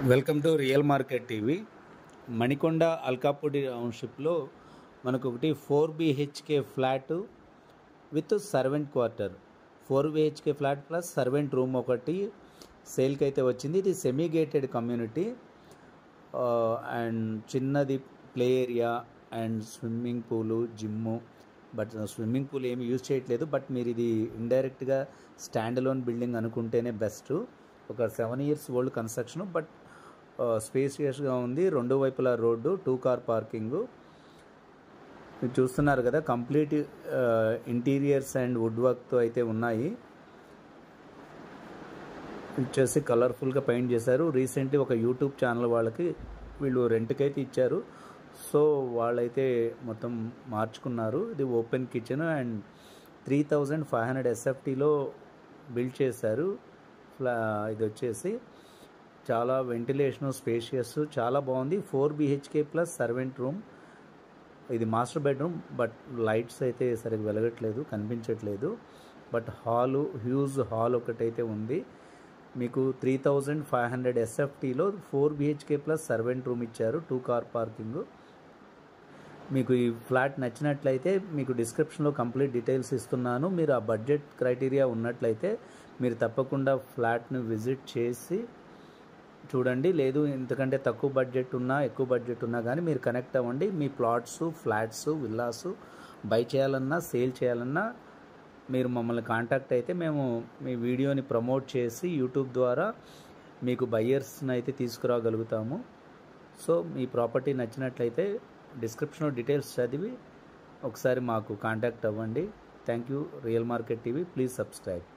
Welcome to real market TV. Manikonda Alkapuri టౌన్షిప్లో మనకు ఒకటి 4 BHK flat with servant quarter, 4 BHK flat plus servant room ఒకటి సేల్కి అయితే వచ్చింది. ఇది సెమీ గేటెడ్ కమ్యూనిటీ అండ్ చిన్నది play area and swimming pools, gym. But swimming pool ఏమి యూజ్ చేయట్లేదు. బట్ మీరు ఇది ఇండైరెక్ట్గా స్టాండ్ అలోన్ బిల్డింగ్ అనుకుంటేనే బెస్ట్. ఒక 7 years ఓల్డ్ కన్స్ట్రక్షన్, బట్ స్పేసియస్గా ఉంది. రెండు వైపులా రోడ్డు, 2 car పార్కింగు. మీరు చూస్తున్నారు కదా, కంప్లీట్ ఇంటీరియర్స్ అండ్ వుడ్ వర్క్తో అయితే ఉన్నాయి. వచ్చేసి కలర్ఫుల్గా పెయింట్ చేశారు. రీసెంట్లీ ఒక యూట్యూబ్ ఛానల్ వాళ్ళకి వీళ్ళు రెంట్కి అయితే ఇచ్చారు. సో వాళ్ళైతే మొత్తం మార్చుకున్నారు. ఇది ఓపెన్ కిచెన్ అండ్ 3500 SFTలో బిల్డ్ చేశారు. ఇది వచ్చేసి చాలా వెంటిలేషన్, స్పేషియస్, చాలా బాగుంది. 4 BHK ప్లస్ సర్వెంట్ రూమ్. ఇది మాస్టర్ బెడ్రూమ్, బట్ లైట్స్ అయితే సరిగ్గా వెలగట్లేదు, కనిపించట్లేదు. బట్ హాలు, హ్యూజ్ హాల్ ఒకటైతే ఉంది. మీకు 3500 SFTలో 4 BHK ప్లస్ సర్వెంట్ రూమ్ ఇచ్చారు, 2 car పార్కింగ్. మీకు ఈ ఫ్లాట్ నచ్చినట్లయితే మీకు డిస్క్రిప్షన్లో కంప్లీట్ డీటెయిల్స్ ఇస్తున్నాను. మీరు ఆ బడ్జెట్ క్రైటీరియా ఉన్నట్లయితే మీరు తప్పకుండా ఫ్లాట్ను విజిట్ చేసి చూడండి. లేదు ఇంతకంటే తక్కువ బడ్జెట్ ఉన్నా, ఎక్కువ బడ్జెట్ ఉన్నా కానీ మీరు కనెక్ట్ అవ్వండి. మీ ప్లాట్స్, ఫ్లాట్స్, విల్లాస్ బై చేయాలన్నా, సేల్ చేయాలన్నా మీరు మమ్మల్ని కాంటాక్ట్ అయితే మేము మీ వీడియోని ప్రమోట్ చేసి యూట్యూబ్ ద్వారా మీకు బయ్యర్స్ని అయితే తీసుకురాగలుగుతాము. సో మీ ప్రాపర్టీ నచ్చినట్లయితే డిస్క్రిప్షన్లో డీటెయిల్స్ చదివి ఒకసారి మాకు కాంటాక్ట్ అవ్వండి. Thank you. Real market TV, please subscribe.